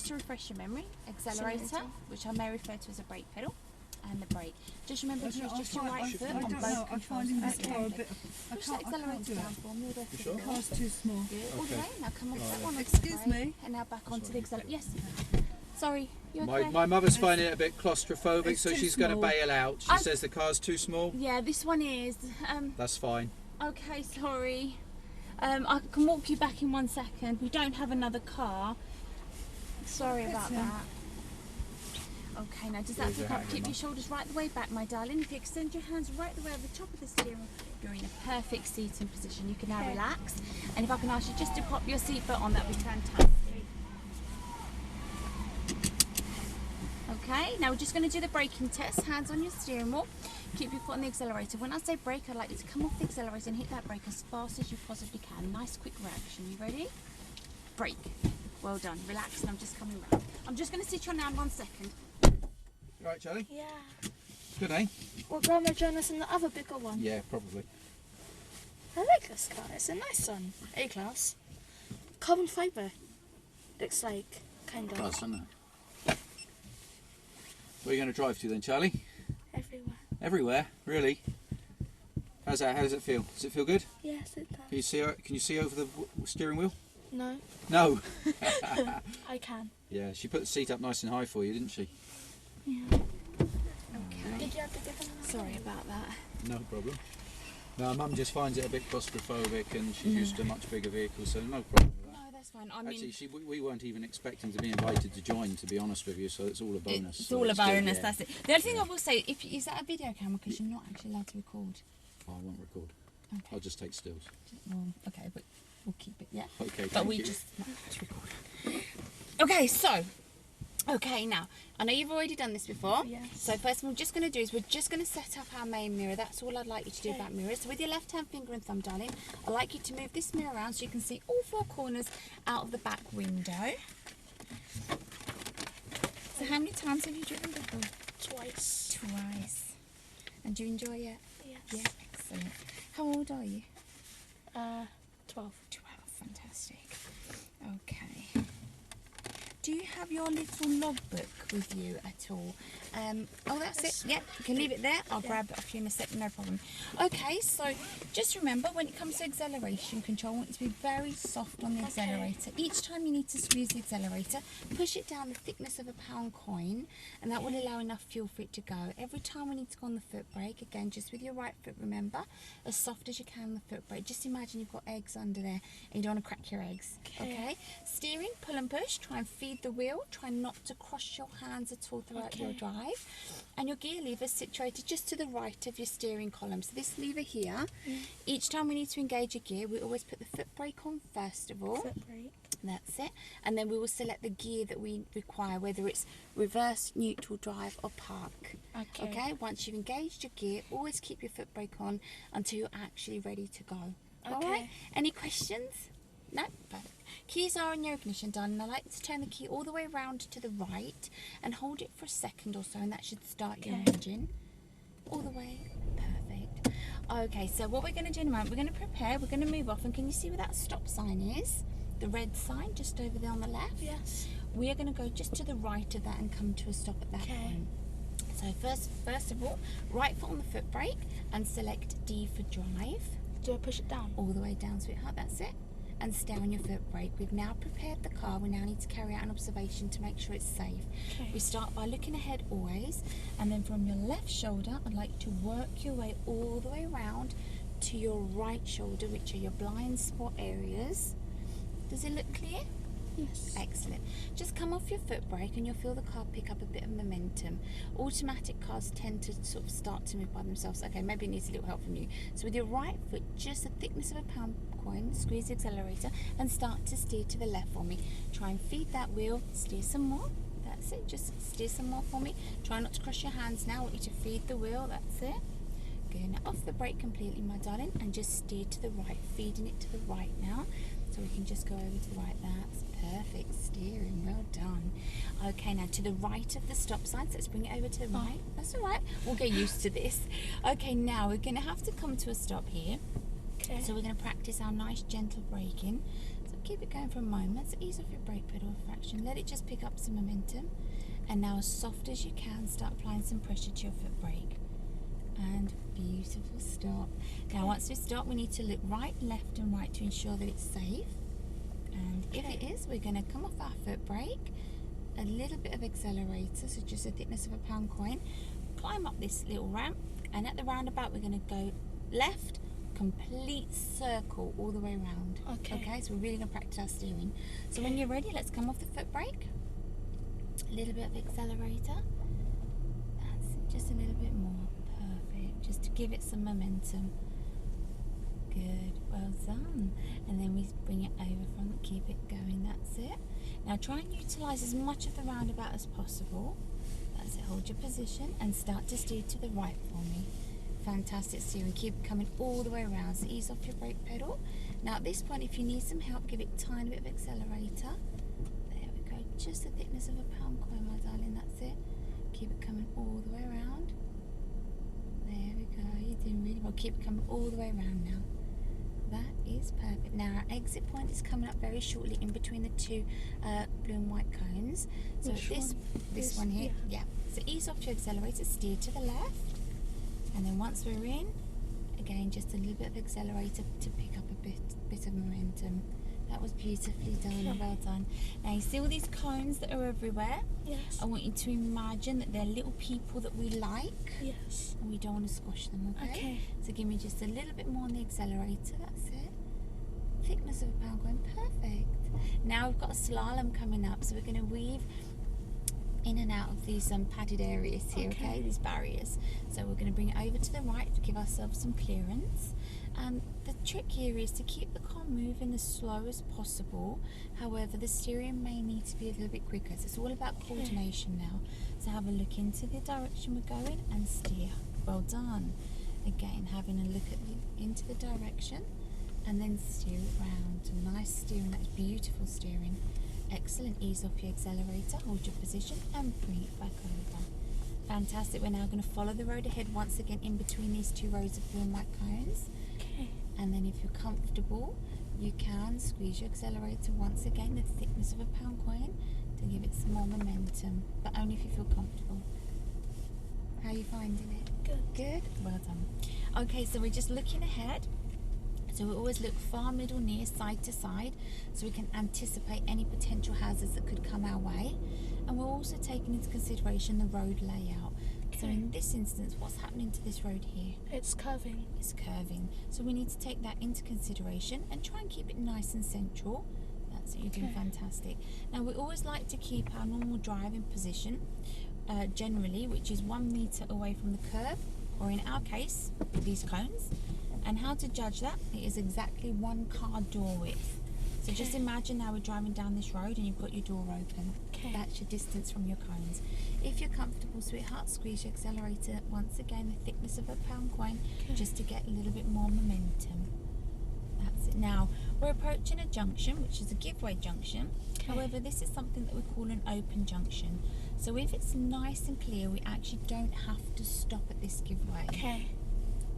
to refresh your memory, accelerator, which I may refer to as a brake pedal, and the brake. Just remember to use just your right foot on both controls. Push the accelerator down for me. The car's too small. All the way. Now come off that one. Excuse me. And now back onto the accelerator. Yes. Sorry. You My, okay? my mother's finding it a bit claustrophobic, It's so too she's going to small. bail out. She says the car's too small. Yeah, this one is. That's fine. Okay, sorry. I can walk you back in 1 second. We don't have another car. Sorry about that. Okay, now does that feel comfortable? Keep your shoulders right the way back, my darling. If you extend your hands right the way over the top of the steering wheel, you're in a perfect seating position. You can now relax. And if I can ask you just to pop your seatbelt on, that would be fantastic. Okay, now we're just going to do the braking test. Hands on your steering wheel. Keep your foot on the accelerator. When I say brake, I'd like you to come off the accelerator and hit that brake as fast as you possibly can. Nice quick reaction. You ready? Brake. Well done. Relax, and I'm just coming round. I'm just going to sit you on now in 1 second. You right, Charlie? Yeah. Good, eh? Will Grandma join us in the other bigger one? Yeah, probably. I like this car. It's a nice one. A-class. Carbon fibre. Looks like, kind of. Does, doesn't it? Where are you going to drive to then, Charlie? Everywhere. Everywhere, really? How's that? How does it feel? Does it feel good? Yes, it does. Can you see over the steering wheel? No, No. I can. Yeah, she put the seat up nice and high for you, didn't she? Yeah. Okay. Did you have to give them? Sorry about that. No problem. No, Mum just finds it a bit claustrophobic, and she's used to much bigger vehicles, so no problem with that. No, that's fine. I mean, Actually, we weren't even expecting to be invited to join, to be honest with you, so it's all a bonus. it's so all a it's good, bonus. yeah. That's it. The only thing I will say, is that a video camera? Because you're not actually allowed to record. Oh, I won't record. Okay. I'll just take stills. Well, okay, but we'll keep it. Yeah. Okay, But thank we you. just record. Okay, so. Okay, now, I know you've already done this before. Yes. So first thing we're just going to do is we're just going to set up our main mirror. That's all I'd like you to do about mirrors. So with your left hand finger and thumb, darling, I'd like you to move this mirror around so you can see all 4 corners out of the back window. So how many times have you driven before? Twice. Twice. And do you enjoy it? Yes. Yeah, excellent. How old are you? 12. 12, fantastic. Okay. Do you have your little logbook with you at all? Oh, that's it. Yeah, you can leave it there. I'll grab it off you in a second, no problem. Okay, so just remember, when it comes to acceleration control, I want you to be very soft on the accelerator. Each time you need to squeeze the accelerator, push it down the thickness of a £1 coin, and that will allow enough fuel for it to go. Every time we need to go on the foot brake, again, just with your right foot, remember, as soft as you can on the foot brake. Just imagine you've got eggs under there, and you don't want to crack your eggs. Okay? Steering, pull and push, try and feed the wheel, try not to cross your hands at all throughout your drive. And your gear lever is situated just to the right of your steering column. So this lever here, each time we need to engage a gear, we always put the foot brake on first of all. Foot brake. That's it. And then we will select the gear that we require, whether it's reverse, neutral, drive or park. Okay? Once you've engaged your gear, always keep your foot brake on until you're actually ready to go. All right? Any questions? No? Perfect. Keys are in your ignition, darling. I like to turn the key all the way around to the right and hold it for a second or so, and that should start your engine. All the way. Perfect. Okay, so what we're going to do in a moment, we're going to prepare, we're going to move off, and can you see where that stop sign is? The red sign just over there on the left? Yes. We are going to go just to the right of that and come to a stop at that point. So first of all, right foot on the foot brake and select D for drive. Do I push it down? All the way down, sweetheart, that's it. And stay on your foot brake. We've now prepared the car. We now need to carry out an observation to make sure it's safe. We start by looking ahead always, and then from your left shoulder, I'd like you to work your way all the way around to your right shoulder, which are your blind spot areas. Does it look clear? Yes. Excellent. Just come off your foot brake and you'll feel the car pick up a bit of momentum. Automatic cars tend to sort of start to move by themselves. Okay, maybe it needs a little help from you. So with your right foot, just the thickness of a £1 coin, squeeze the accelerator and start to steer to the left for me. Try and feed that wheel, steer some more. That's it, just steer some more for me. Try not to cross your hands now. I want you to feed the wheel, that's it. Good, now off the brake completely, my darling, and just steer to the right, feeding it to the right now. So we can just go over to the right. That's perfect steering, well done. Okay, now to the right of the stop sign, so let's bring it over to the right. That's all right, we'll get used to this. Okay, now we're going to have to come to a stop here. So we're going to practice our nice gentle braking. So keep it going for a moment. So ease off your brake pedal a fraction. Let it just pick up some momentum. And now as soft as you can, start applying some pressure to your foot brake. And beautiful stop. Now once we stop, we need to look right, left and right to ensure that it's safe. And if it is, we're going to come off our foot brake, a little bit of accelerator, so just a thickness of a pound coin, climb up this little ramp, and at the roundabout we're going to go left, complete circle all the way around. Okay, so we're really going to practice our steering. So when you're ready, let's come off the foot brake, a little bit of accelerator, that's it, just a little bit more, perfect, just to give it some momentum. Good, well done. And then we bring it over front, keep it going, that's it. Now try and utilise as much of the roundabout as possible. That's it, hold your position and start to steer to the right for me. Fantastic steering, keep it coming all the way around. So ease off your brake pedal. Now at this point, if you need some help, give it a tiny bit of accelerator. There we go, just the thickness of a pound coin, my darling, that's it. Keep it coming all the way around. There we go, you're doing really well. Keep it coming all the way around now. That is perfect. Now our exit point is coming up very shortly in between the two blue and white cones. So this one here, yeah. So ease off your accelerator, steer to the left, and then once we're in, again just a little bit of accelerator to pick up a bit of momentum. That was beautifully done, well done. Now you see all these cones that are everywhere? Yes. I want you to imagine that they're little people that we like. Yes. And we don't want to squash them, okay? So give me just a little bit more on the accelerator, that's it. Thickness of a pound coin, perfect. Now we've got a slalom coming up, so we're going to weave in and out of these padded areas here, okay? These barriers. So we're going to bring it over to the right to give ourselves some clearance. And the trick here is to keep the car moving as slow as possible. However, the steering may need to be a little bit quicker. So it's all about coordination now. So have a look into the direction we're going and steer. Well done. Again, having a look into the direction and then steer it round. Nice steering, that's beautiful steering. Excellent, ease off your accelerator, hold your position and bring it back over. Fantastic, we're now going to follow the road ahead once again in between these two rows of blue and white cones. And then if you're comfortable, you can squeeze your accelerator once again, the thickness of a pound coin, to give it some more momentum, but only if you feel comfortable. How are you finding it? Good. Good? Well done. Okay, so we're just looking ahead. So we always look far, middle, near, side to side, so we can anticipate any potential hazards that could come our way. And we're also taking into consideration the road layout. So in this instance, what's happening to this road here? It's curving. It's curving. So we need to take that into consideration and try and keep it nice and central. That's it, you're doing fantastic. Now we always like to keep our normal driving position, generally, which is 1 metre away from the curb, or in our case, these cones. And how to judge that? It is exactly 1 car door width. So just imagine now we're driving down this road and you've got your door open. That's your distance from your cones. If you're comfortable, sweetheart, squeeze your accelerator once again, the thickness of a pound coin, just to get a little bit more momentum. That's it. Now we're approaching a junction, which is a giveaway junction. However, this is something that we call an open junction. So if it's nice and clear, we actually don't have to stop at this giveaway.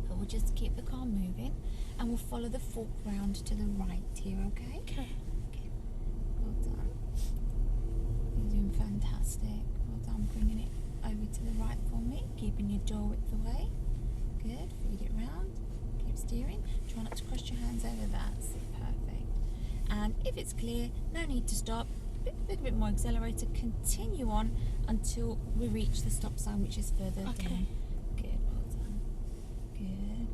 But we'll just keep the car moving and we'll follow the fork round to the right here, okay? Well done. You're doing fantastic. Well done, bringing it over to the right for me, keeping your door width away. Good, feed it round, keep steering. Try not to cross your hands over that. Perfect. And if it's clear, no need to stop. A little bit more accelerator, continue on until we reach the stop sign, which is further down. Good, well done. Good.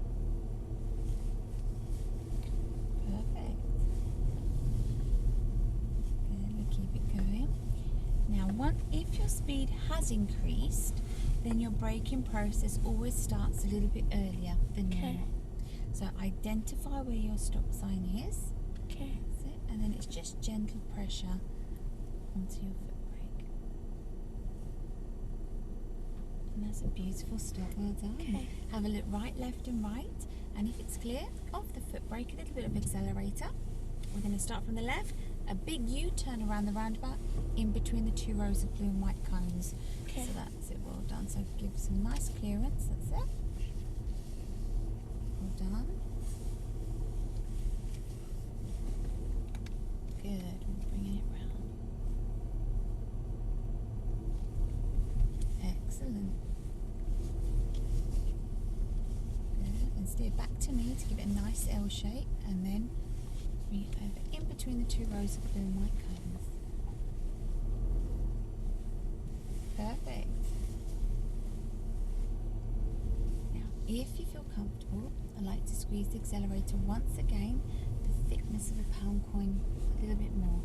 Perfect. Good, we'll keep it going. Now, if your speed has increased, then your braking process always starts a little bit earlier than normal. So identify where your stop sign is. That's it. And then it's just gentle pressure onto your foot brake. And that's a beautiful stop, well done. Have a look right, left and right. And if it's clear, off the foot brake, a little bit of accelerator. We're going to start from the left, a big U-turn around the roundabout in between the 2 rows of blue and white cones. So that's it, well done. So give some nice clearance, that's it. Well done. Good. Bringing it round. Excellent. Good. And steer back to me to give it a nice L shape, and then bring it over in between the two rows of blue and white cones. Perfect. Now, if you feel comfortable, I like to squeeze the accelerator once again, the thickness of a pound coin, a little bit more.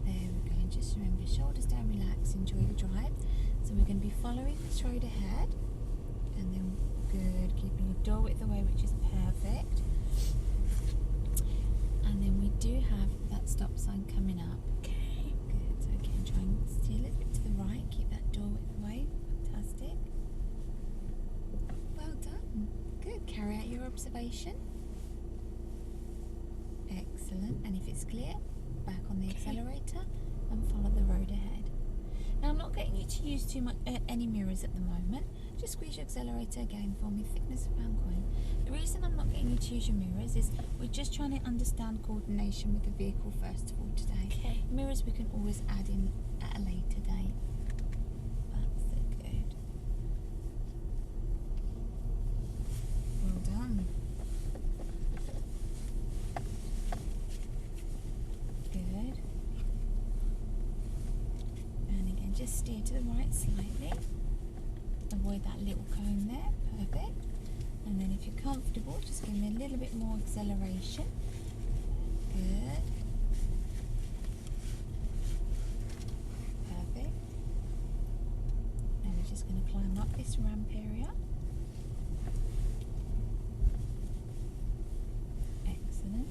There we go. And just remember, shoulders down, relax, enjoy the drive. So we're going to be following this road ahead, and then good, keeping your door width away, which is perfect. And then we do have that stop sign coming up. Okay. Good. So again, try and steer a little bit to the right, keep that door width away. Fantastic. Well done. Good. Carry out your observation. Excellent. And if it's clear, back on the accelerator and follow the road ahead. Now, I'm not getting you to use too much any mirrors at the moment. Just squeeze your accelerator again for me, thickness of pound coin. The reason I'm not getting you to use your mirrors is we're just trying to understand coordination with the vehicle first of all today. Okay. Mirrors we can always add in at a later date. That's it, good. Well done. Good. And again, just steer to the right slightly. Avoid that little cone there. Perfect. And then if you're comfortable, just give me a little bit more acceleration. Good. Perfect. Now we're just going to climb up this ramp area. Excellent.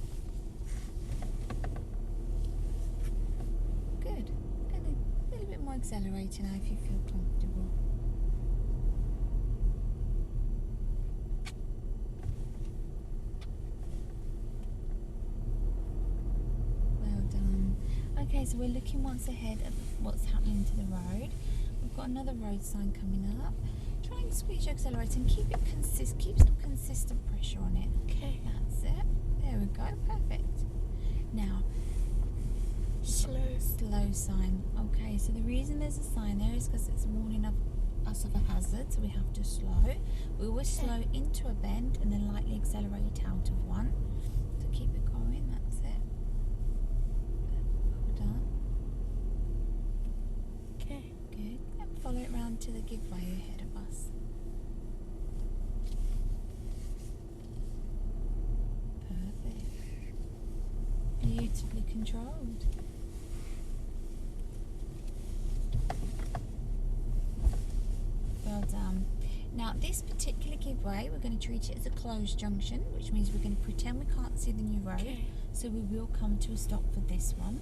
Good. And a little bit more accelerating now if you feel comfortable. Okay, so we're looking once ahead at what's happening to the road. We've got another road sign coming up. Try and squeeze your accelerator and keep some consistent pressure on it. Okay. That's it. There we go. Perfect. Now, slow sign. Okay, so the reason there's a sign there is because it's warning us of a hazard, so we have to slow. We always slow into a bend and then lightly accelerate out of one. So keep it going. That's it. Okay. Good. And follow it round to the giveaway ahead of us. Perfect. Beautifully controlled. Well done. Now this particular giveaway, we're going to treat it as a closed junction, which means we're going to pretend we can't see the new road. Okay. So we will come to a stop for this one.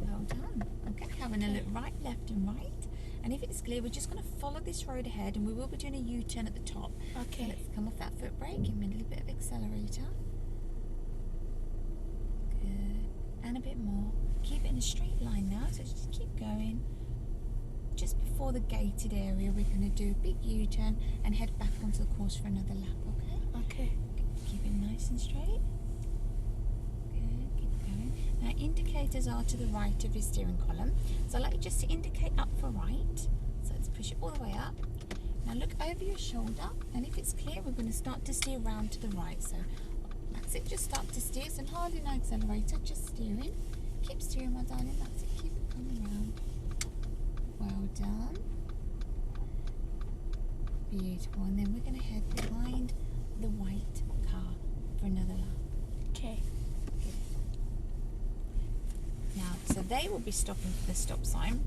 Well done. Okay, having a look right, left and right. And if it's clear, we're just going to follow this road ahead, and we will be doing a U-turn at the top. Okay. So let's come off that foot brake, give me a little bit of accelerator. Good. And a bit more. Keep it in a straight line now, so just keep going. Just before the gated area, we're going to do a big U-turn and head back onto the course for another lap, okay? Okay. Keep it nice and straight. Good, keep going. Now indicators are to the right of your steering column. So I'd like you just to indicate up for right. So let's push it all the way up. Now look over your shoulder, and if it's clear, we're going to start to steer round to the right. So that's it, just start to steer. So hardly no accelerator, just steering. Keep steering, my darling, that's it, keep it coming round. Well done. Beautiful. And then we're going to head behind the white car for another lap. Okay. Now, so they will be stopping for the stop sign.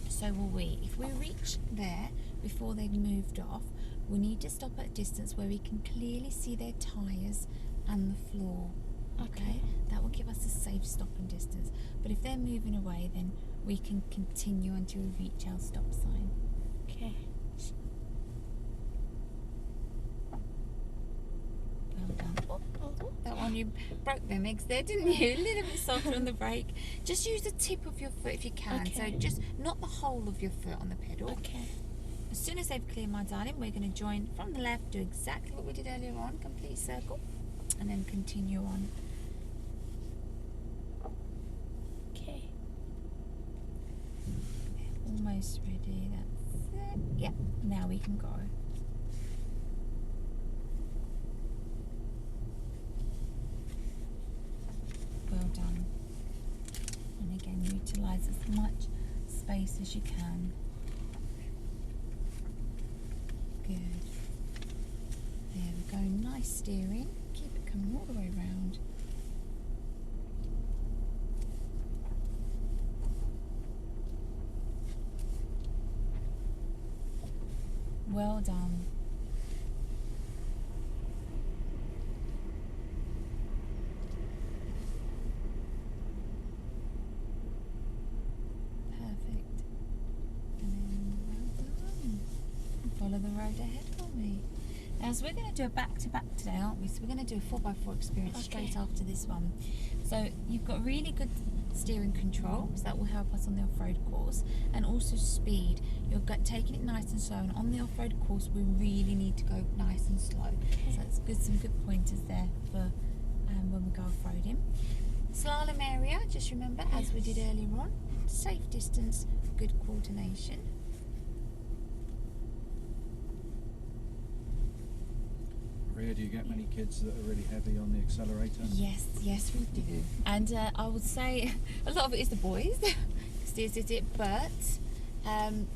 So will we. If we reach there before they've moved off, we need to stop at a distance where we can clearly see their tyres and the floor. Okay? That will give us a safe stopping distance. But if they're moving away, then we can continue until we reach our stop sign. Okay. Well done. Oh, that one you broke them eggs there, didn't you? A little bit softer on the brake. Just use the tip of your foot if you can. Okay. So just not the whole of your foot on the pedal. Okay. As soon as they've cleared, my darling, we're going to join from the left, do exactly what we did earlier on, complete circle. and then continue on. Okay. Almost ready, that's it. Yeah, now we can go. Well done. And again, utilise as much space as you can. Good. There we go, nice steering. Keep it coming all the way round. Well done. Perfect. And then well done. Follow the road ahead for me. Now, so we're going to do a back-to-back today, aren't we? So we're going to do a 4x4 experience straight after this one. So you've got really good steering control, so that will help us on the off-road course, and also speed. You're taking it nice and slow, and on the off-road course we really need to go nice and slow. So that's good, some good pointers there for when we go off-roading. Slalom area, just remember, as we did earlier on, safe distance, good coordination. Rhea, do you get many kids that are really heavy on the accelerator? Yes, yes we do. And I would say a lot of it is the boys. Steers did it, but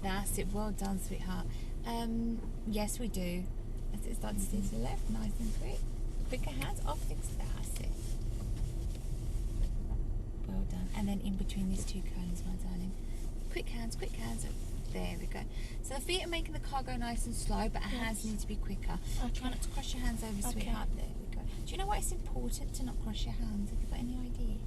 that's it. Well done, sweetheart. Yes, we do. As it starts to steer to the left, nice and quick. Quicker hands off, that's it. Well done. And then in between these two cones, my darling. Quick hands, quick hands. There we go. So the feet are making the car go nice and slow, but our hands need to be quicker. Try not to cross your hands over, sweetheart. There we go. Do you know why it's important to not cross your hands? Have you got any idea?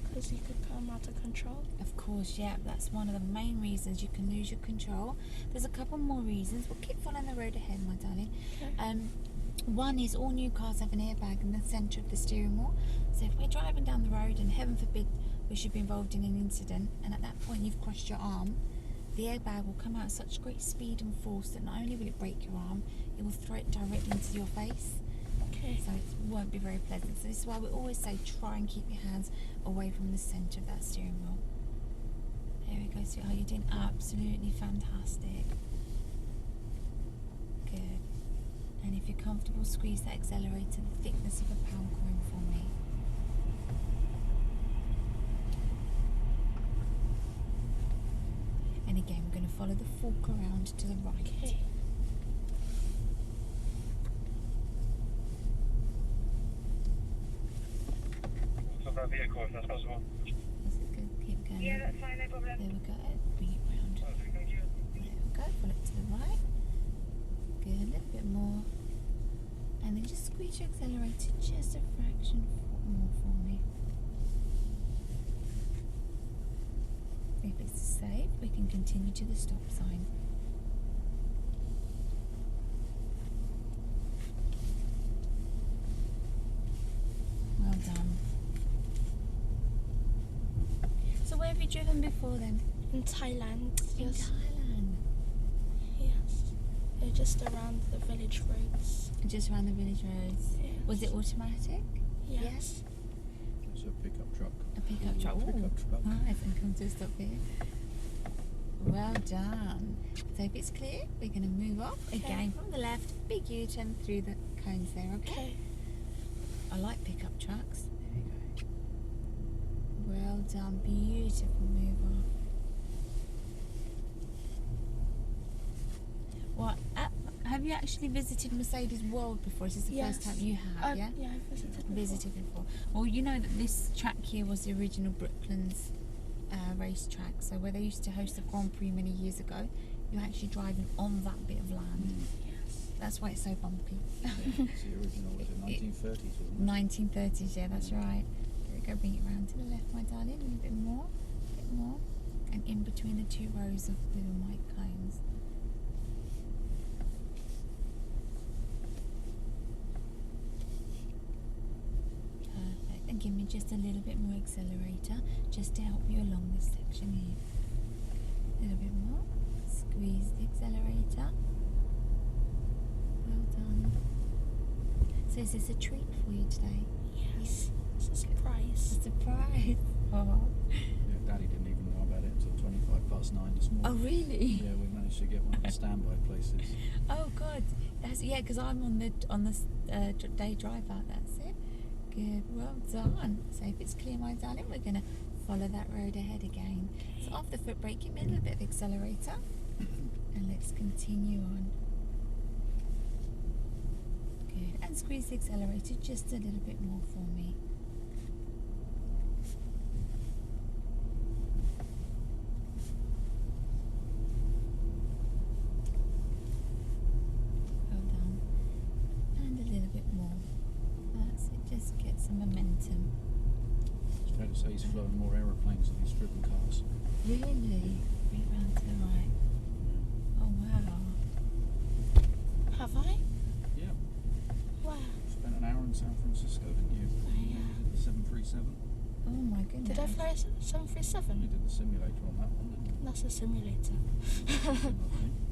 Because you could put them out of control. Of course, yeah. That's one of the main reasons you can lose your control. There's a couple more reasons. We'll keep following the road ahead, my darling. Okay. One is all new cars have an airbag in the centre of the steering wheel. So if we're driving down the road and heaven forbid we should be involved in an incident, and at that point you've crossed your arm, the airbag will come out at such great speed and force that not only will it break your arm, it will throw it directly into your face. Okay. So it won't be very pleasant. So this is why we always say try and keep your hands away from the centre of that steering wheel. There we go, sweetheart. You're doing absolutely fantastic. Good. And if you're comfortable, squeeze that accelerator the thickness of a pound coin for me. And again, we're going to follow the fork around to the right. Okay. From a vehicle, if that's possible. Is it good? Keep going. Yeah, that's fine, no problem. There we go. Bring it round. Perfect, thank you. There we go. Follow it to the right. Good. A little bit more. And then just squeeze your accelerator just a fraction more for me. If it's safe, we can continue to the stop sign. Well done. So where have you driven before then? In Thailand. In Yes. Thailand. Yes. Just around the village roads. Just around the village roads. Yes. Was it automatic? Yes. It's a pickup truck. A pickup truck. Pickup Ooh, truck. nice, and come to a stop here. Well done. So if it's clear, we're going to move off again from the left. Big U-turn through the cones there, okay? Okay. I like pickup trucks. There we go. Well done. Beautiful move off. Well, have you actually visited Mercedes World before? Is this the first time you have, yeah? Yeah, I visited before. Visited before. Well, you know that this track here was the original Brooklands racetrack. So where they used to host the Grand Prix many years ago, you're actually driving on that bit of land. Yes. That's why it's so bumpy. It's the original, was it 1930s, wasn't it? 1930s, yeah, that's right. There we go, bring it round to the left, my darling. A little bit more, and in between the two rows of little white cones. Perfect. And give me just a little bit more accelerator, just to help you along this section here. A little bit more. Squeeze the accelerator. Well done. So is this a treat for you today? Yes. It's a surprise. It's a surprise. Oh. Yeah, Daddy didn't even know about it until 9 this morning. Oh really? Yeah, we managed to get one of the standby places. Oh God, that's because I'm on the day drive out. That's it. Good, well done. So if it's clear, my darling, we're gonna follow that road ahead again. So off the foot brake, give me a little bit of accelerator, and let's continue on. Good, and squeeze the accelerator just a little bit more for me. Momentum. It's fair to say he's flown more aeroplanes than he's driven cars. Really? Right round to the right. Oh wow. Have I? Yeah. Wow. Spent an hour in San Francisco, didn't you? Oh, yeah. The 737. Oh my goodness. Did I fly a You 737? did the simulator on that one, didn't you? That's a simulator.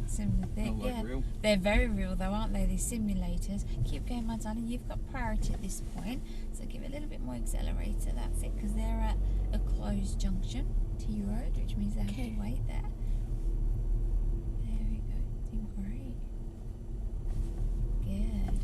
Similar thing. Not like Yeah. real. They're very real though, aren't they? These simulators. Keep going, my darling. You've got priority at this point. So give it a little bit more accelerator. That's it. Because they're at a closed junction, T road, which means they have Okay. to wait there. There we go. Doing great. Good.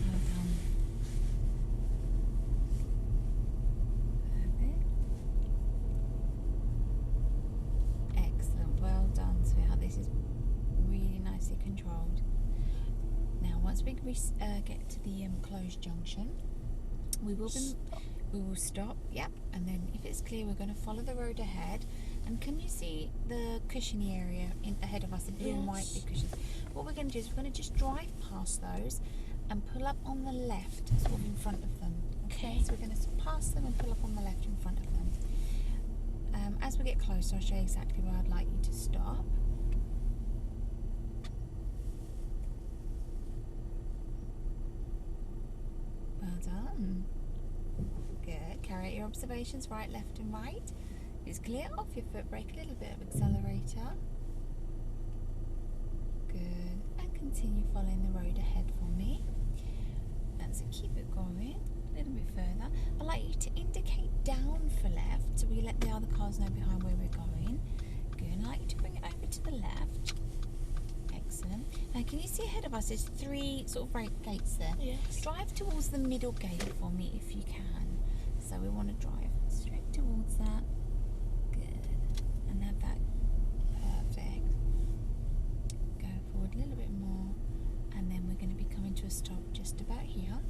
Well done. Perfect. Excellent. Well done, sweetheart. This is really nicely controlled. Now, once we get to the closed junction, we will stop. Yep. And then, if it's clear, we're going to follow the road ahead. And can you see the cushiony area ahead of us, the blue and white big cushions? What we're going to do is we're going to just drive past those and pull up on the left, sort of in front of them. Okay, so we're going to pass them and pull up on the left in front of them. As we get closer, I'll show you exactly where I'd like you to stop. Well done. Good. Carry out your observations right, left and right. It's clear. Off your foot brake, a little bit of accelerator. Good. And continue following the road ahead for me. And so keep it going a little bit further. I'd like you to indicate down for left so we let the other cars know behind where we're going. Good. I'd like you to bring it over to the left. Excellent. Now can you see ahead of us there's 3 sort of brake gates there? Yes. Drive towards the middle gate for me if you can. So we want to drive straight towards that. Good. And have that. Perfect. Go forward a little bit more. And then we're going to be coming to a stop just about here.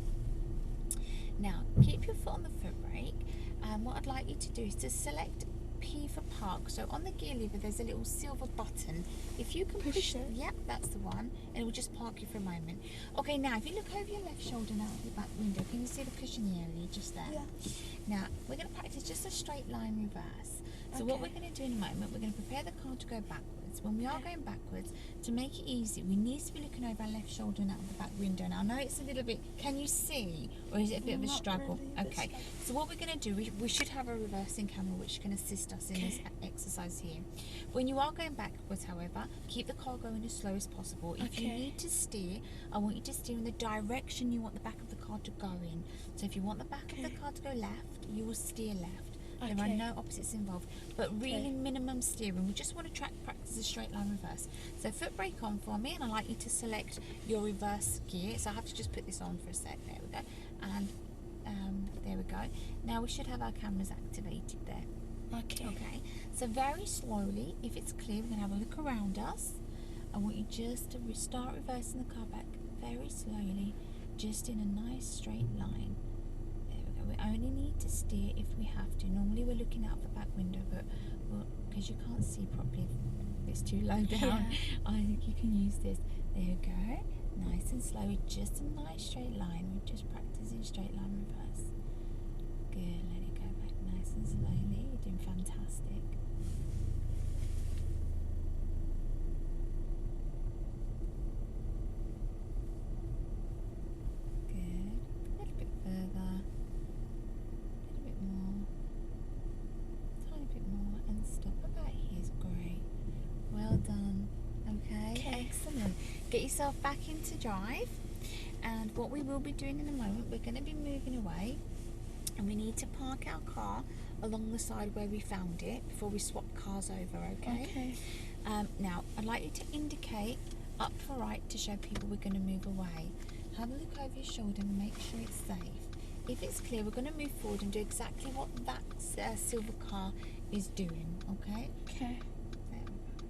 Now, keep your foot on the foot brake. And what I'd like you to do is to select P for park. So on the gear lever, there's a little silver button. If you can push it. Yep, that's the one. And it will just park you for a moment. Okay, now if you look over your left shoulder now, your back window, can you see the cushiony area just there? Yes. Now, we're going to practice just a straight line reverse. So what we're going to do in a moment, we're going to prepare the car to go backwards. When we are going backwards, to make it easy, we need to be looking over our left shoulder and out of the back window. Now, I know it's a little bit, can you see? Or is it a bit of a Not struggle? really, a bit Okay, so what we're going to do, we should have a reversing camera which can assist us in this exercise here. When you are going backwards, however, keep the car going as slow as possible. If you need to steer, I want you to steer in the direction you want the back of the car to go in. So if you want the back of the car to go left, you will steer left. There are no opposites involved, but really minimum steering. We just want to practice a straight line reverse. So foot brake on for me, and I'd like you to select your reverse gear. So I have to just put this on for a sec. There we go. And there we go. Now we should have our cameras activated there. Okay. So very slowly, if it's clear, we're going to have a look around us. I want you just to start reversing the car back very slowly, just in a nice straight line. We only need to steer if we have to. Normally we're looking out the back window, but because you can't see properly, it's too low down. I think you can use this. There you go. Nice and slow. Just a nice straight line. We're just practicing straight line reverse. Good. Let it go back nice and slowly. You're doing fantastic. get yourself back into drive. And what we will be doing in a moment, we're going to be moving away, and we need to park our car along the side where we found it before we swap cars over, okay? Okay. Now, I'd like you to indicate up for right to show people we're going to move away. Have a look over your shoulder and make sure it's safe. If it's clear, we're going to move forward and do exactly what that silver car is doing, okay? Okay. There we go.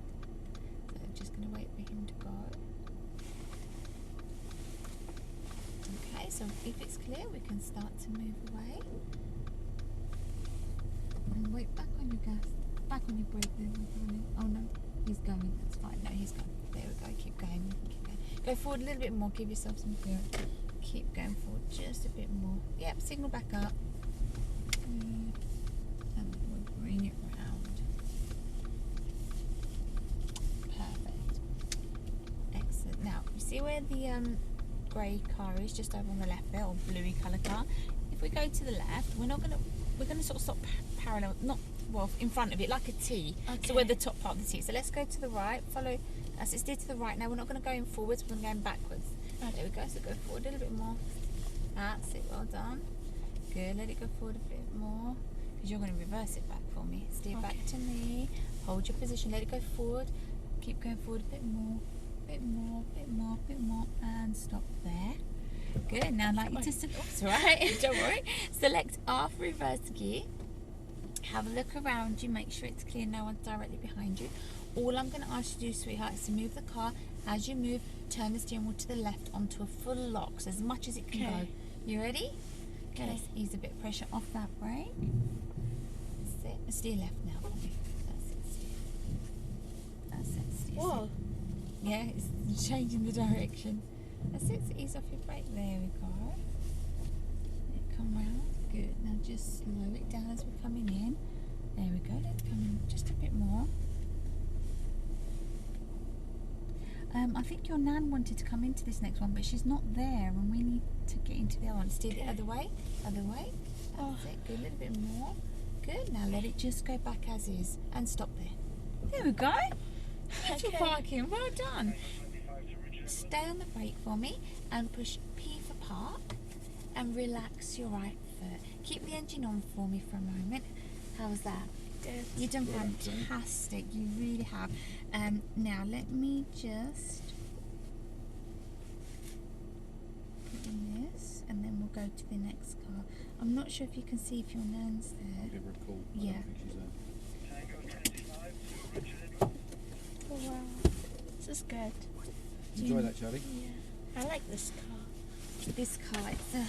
So just going to wait for him to go. Okay, so if it's clear, we can start to move away. And wait, back on your gas, back on your brake then. Oh no, he's going, that's fine. No, he's gone. There we go, keep going, keep going. Go forward a little bit more, give yourself some clearance. Keep going forward just a bit more. Yep, signal back up. And we'll bring it round. Perfect. Excellent. Now, you see where the grey car is, just over on the left there, or bluey colour car? If we go to the left, we're gonna sort of stop parallel, not, well, in front of it, like a T. Okay. So we're the top part of the T. So let's go to the right, follow, as it's steer to the right now. We're not going to go in forwards, we're going backwards. There we go, so go forward a little bit more. That's it, well done. Good, let it go forward a bit more, because you're going to reverse it back for me. Steer back to me, hold your position, let it go forward, keep going forward a bit more, bit more, bit more, bit more, and stop there. Good, now I'd like you to select, it's right, don't worry. Select R for reverse gear. Have a look around you, make sure it's clear, no one's directly behind you. All I'm going to ask you to do, sweetheart, is to move the car. As you move, turn the steering wheel to the left onto a full lock, so as much as it can go. You ready? Okay, let's ease a bit of pressure off that brake. That's it. Steer left now for me. That's it, steer. That's it, steer. Whoa. Yeah, it's changing the direction. That's it, so ease off your brake. There we go. Let it come round. Good. Now just slow it down as we're coming in. There we go. Let's come in just a bit more. I think your nan wanted to come into this next one, but she's not there, and we need to get into the other one. Steer the other way. Other way. That's it. Good. A little bit more. Good. Now let it just go back as is, and stop there. There we go. That's your parking. Well done. Stay on the brake for me and push P for park and relax your right foot. Keep the engine on for me for a moment. How was that? Good. You've done fantastic. You really have. Now let me just put in this, and then we'll go to the next car. I'm not sure if you can see if your nan's there. I'll give her a call. Yeah. I don't think she's there. Oh, wow. This is good. Enjoy that, Charlie. Yeah. I like this car. This car, it's a